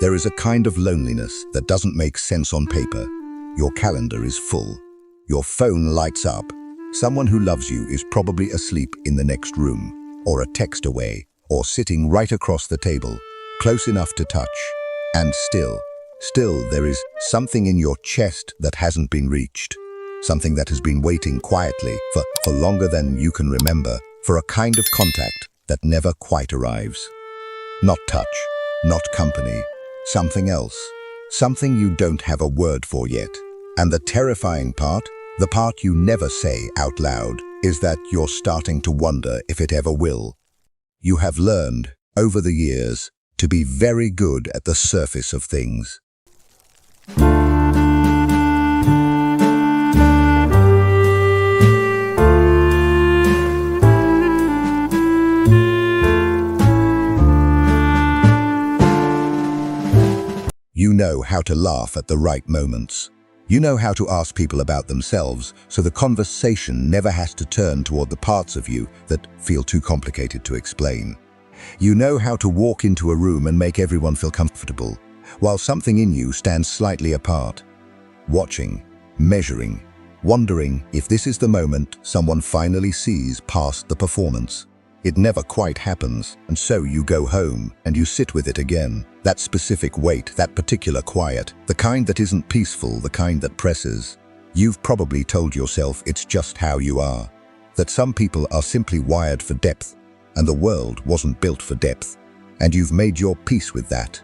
There is a kind of loneliness that doesn't make sense on paper. Your calendar is full. Your phone lights up. Someone who loves you is probably asleep in the next room, or a text away, or sitting right across the table, close enough to touch. And still there is something in your chest that hasn't been reached. Something that has been waiting quietly for longer than you can remember, for a kind of contact that never quite arrives. Not touch, not company, something else. Something you don't have a word for yet. And the terrifying part, the part you never say out loud, is that you're starting to wonder if it ever will. You have learned, over the years, to be very good at the surface of things. You know how to laugh at the right moments. You know how to ask people about themselves, so the conversation never has to turn toward the parts of you that feel too complicated to explain. You know how to walk into a room and make everyone feel comfortable, while something in you stands slightly apart, watching, measuring, wondering if this is the moment someone finally sees past the performance. It never quite happens, and so you go home and you sit with it again. That specific wait, that particular quiet, the kind that isn't peaceful, the kind that presses. You've probably told yourself it's just how you are, that some people are simply wired for depth, and the world wasn't built for depth. And you've made your peace with that.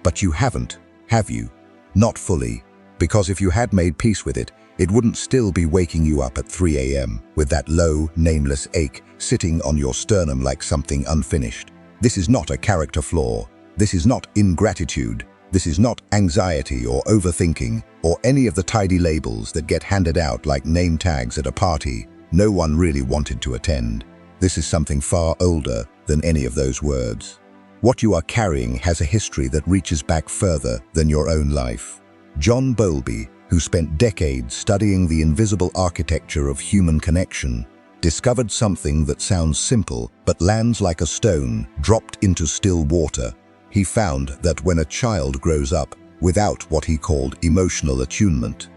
But you haven't, have you? Not fully, because if you had made peace with it, it wouldn't still be waking you up at 3 a.m. with that low, nameless ache sitting on your sternum like something unfinished. This is not a character flaw. This is not ingratitude. This is not anxiety or overthinking or any of the tidy labels that get handed out like name tags at a party no one really wanted to attend. This is something far older than any of those words. What you are carrying has a history that reaches back further than your own life. John Bowlby, who spent decades studying the invisible architecture of human connection, discovered something that sounds simple but lands like a stone dropped into still water. He found that when a child grows up without what he called emotional attunement,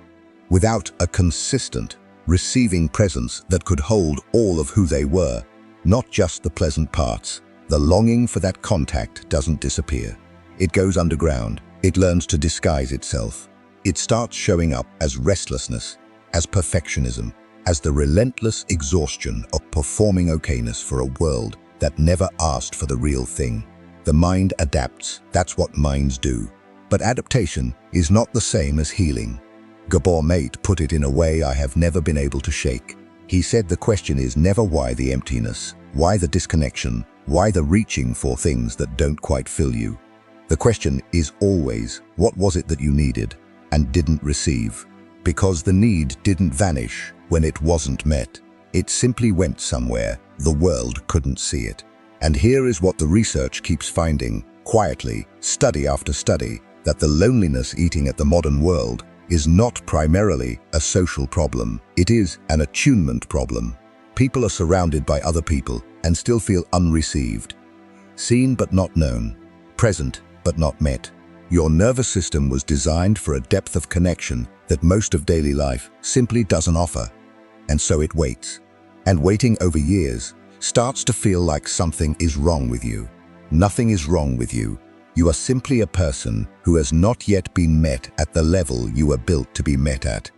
without a consistent, receiving presence that could hold all of who they were, not just the pleasant parts, the longing for that contact doesn't disappear. It goes underground. It learns to disguise itself. It starts showing up as restlessness, as perfectionism, as the relentless exhaustion of performing okayness for a world that never asked for the real thing. The mind adapts, that's what minds do. But adaptation is not the same as healing. Gabor Maté put it in a way I have never been able to shake. He said the question is never why the emptiness, why the disconnection, why the reaching for things that don't quite fill you. The question is always, what was it that you needed and didn't receive? Because the need didn't vanish when it wasn't met. It simply went somewhere. The world couldn't see it. And here is what the research keeps finding, quietly, study after study, that the loneliness eating at the modern world is not primarily a social problem. It is an attunement problem. People are surrounded by other people and still feel unreceived, seen but not known, present but not met. Your nervous system was designed for a depth of connection that most of daily life simply doesn't offer. And so it waits. And waiting over years starts to feel like something is wrong with you. Nothing is wrong with you. You are simply a person who has not yet been met at the level you were built to be met at.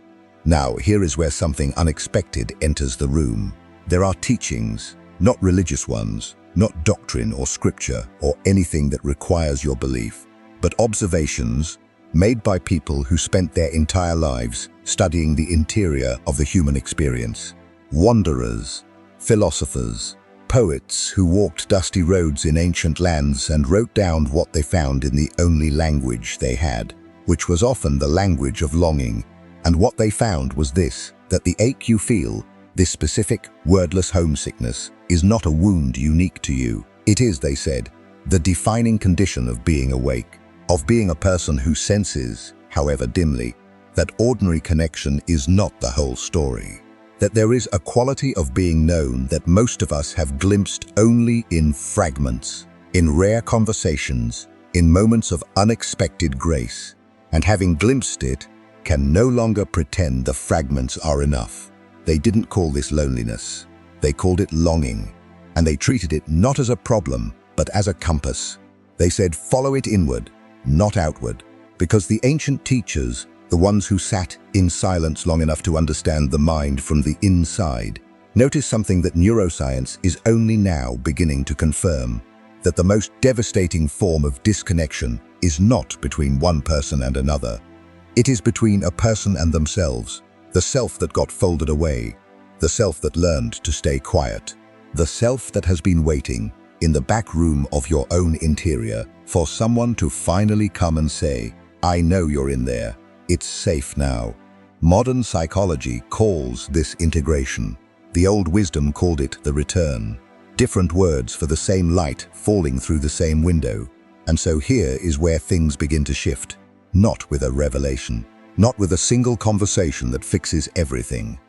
Now, here is where something unexpected enters the room. There are teachings, not religious ones, not doctrine or scripture or anything that requires your belief, but observations made by people who spent their entire lives studying the interior of the human experience. Wanderers, philosophers, poets who walked dusty roads in ancient lands and wrote down what they found in the only language they had, which was often the language of longing. And what they found was this, that the ache you feel, this specific, wordless homesickness, is not a wound unique to you. It is, they said, the defining condition of being awake, of being a person who senses, however dimly, that ordinary connection is not the whole story. That there is a quality of being known that most of us have glimpsed only in fragments, in rare conversations, in moments of unexpected grace, and having glimpsed it, can no longer pretend the fragments are enough. They didn't call this loneliness. They called it longing, and they treated it not as a problem, but as a compass. They said, follow it inward, not outward, because the ancient teachers, the ones who sat in silence long enough to understand the mind from the inside, noticed something that neuroscience is only now beginning to confirm, that the most devastating form of disconnection is not between one person and another. It is between a person and themselves, the self that got folded away, the self that learned to stay quiet, the self that has been waiting in the back room of your own interior for someone to finally come and say, I know you're in there. It's safe now. Modern psychology calls this integration. The old wisdom called it the return. Different words for the same light falling through the same window. And so here is where things begin to shift. Not with a revelation, not with a single conversation that fixes everything.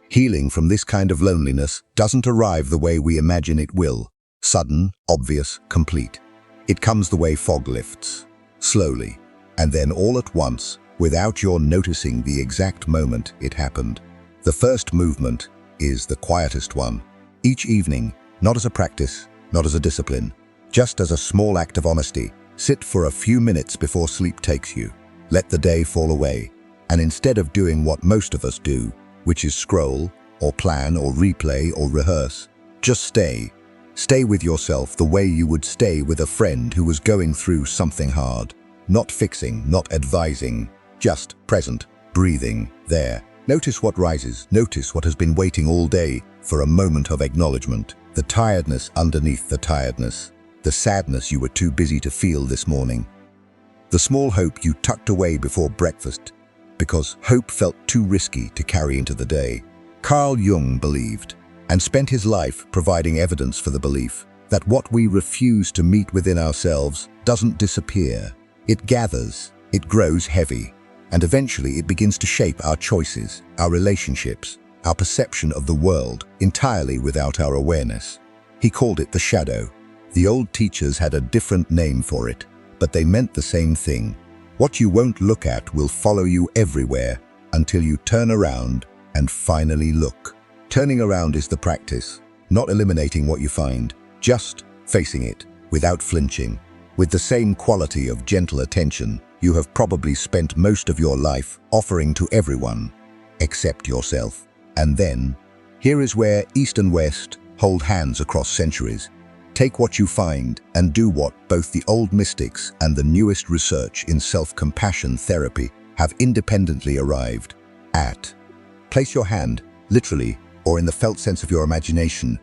Healing from this kind of loneliness doesn't arrive the way we imagine it will. Sudden, obvious, complete. It comes the way fog lifts. Slowly, and then all at once, without your noticing the exact moment it happened. The first movement is the quietest one. Each evening, not as a practice, not as a discipline, just as a small act of honesty, sit for a few minutes before sleep takes you. Let the day fall away, and instead of doing what most of us do, which is scroll, or plan, or replay, or rehearse, just stay. Stay with yourself the way you would stay with a friend who was going through something hard. Not fixing, not advising, just present, breathing, there. Notice what rises, notice what has been waiting all day for a moment of acknowledgement. The tiredness underneath the tiredness, the sadness you were too busy to feel this morning. The small hope you tucked away before breakfast because hope felt too risky to carry into the day. Carl Jung believed, and spent his life providing evidence for the belief, that what we refuse to meet within ourselves doesn't disappear. It gathers, it grows heavy, and eventually it begins to shape our choices, our relationships, our perception of the world entirely without our awareness. He called it the shadow. The old teachers had a different name for it, but they meant the same thing. What you won't look at will follow you everywhere until you turn around and finally look. Turning around is the practice, not eliminating what you find, just facing it without flinching. With the same quality of gentle attention you have probably spent most of your life offering to everyone, except yourself. And then, here is where East and West hold hands across centuries. Take what you find and do what both the old mystics and the newest research in self-compassion therapy have independently arrived at. Place your hand, literally, or in the felt sense of your imagination,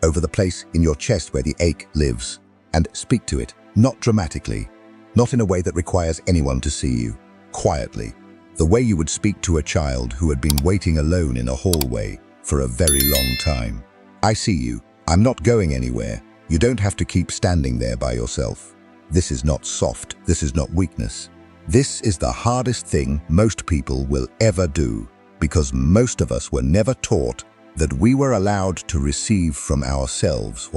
over the place in your chest where the ache lives, and speak to it, not dramatically, not in a way that requires anyone to see you, quietly, the way you would speak to a child who had been waiting alone in a hallway for a very long time. I see you. I'm not going anywhere. You don't have to keep standing there by yourself. This is not soft. This is not weakness. This is the hardest thing most people will ever do, because most of us were never taught that we were allowed to receive from ourselves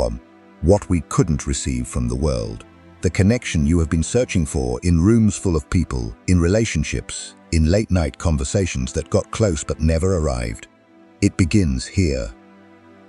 what we couldn't receive from the world. The connection you have been searching for in rooms full of people, in relationships, in late-night conversations that got close but never arrived. It begins here.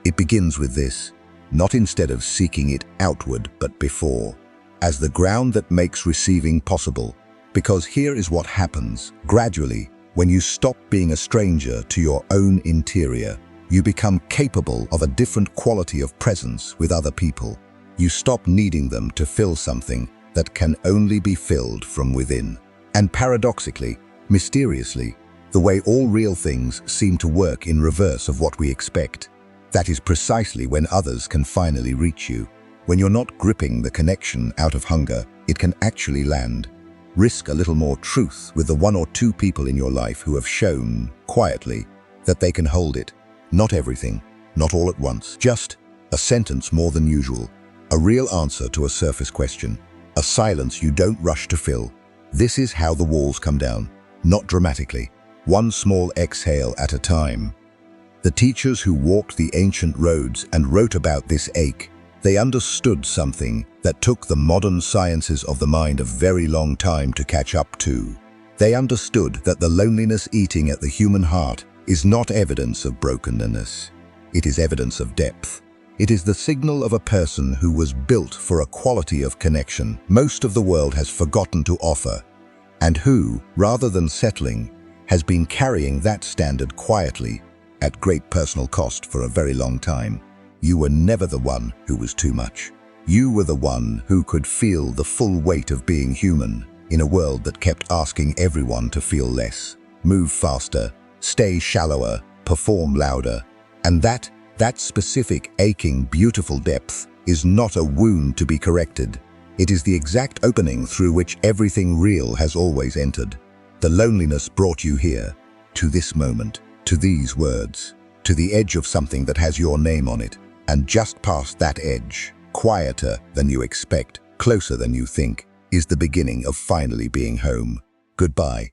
It begins with this, not instead of seeking it outward but before, as the ground that makes receiving possible. Because here is what happens, gradually, when you stop being a stranger to your own interior, you become capable of a different quality of presence with other people. You stop needing them to fill something that can only be filled from within. And paradoxically, mysteriously, the way all real things seem to work in reverse of what we expect. That is precisely when others can finally reach you. When you're not gripping the connection out of hunger, it can actually land. Risk a little more truth with the one or two people in your life who have shown, quietly, that they can hold it. Not everything, not all at once, just a sentence more than usual, a real answer to a surface question, a silence you don't rush to fill. This is how the walls come down, not dramatically, one small exhale at a time. The teachers who walked the ancient roads and wrote about this ache, they understood something that took the modern sciences of the mind a very long time to catch up to. They understood that the loneliness eating at the human heart is not evidence of brokenness. It is evidence of depth. It is the signal of a person who was built for a quality of connection most of the world has forgotten to offer, and who, rather than settling, has been carrying that standard quietly at great personal cost for a very long time. You were never the one who was too much. You were the one who could feel the full weight of being human in a world that kept asking everyone to feel less, move faster, stay shallower, perform louder. And that specific, aching, beautiful depth is not a wound to be corrected. It is the exact opening through which everything real has always entered. The loneliness brought you here, to this moment, to these words, to the edge of something that has your name on it, and just past that edge, quieter than you expect, closer than you think, is the beginning of finally being home. Goodbye.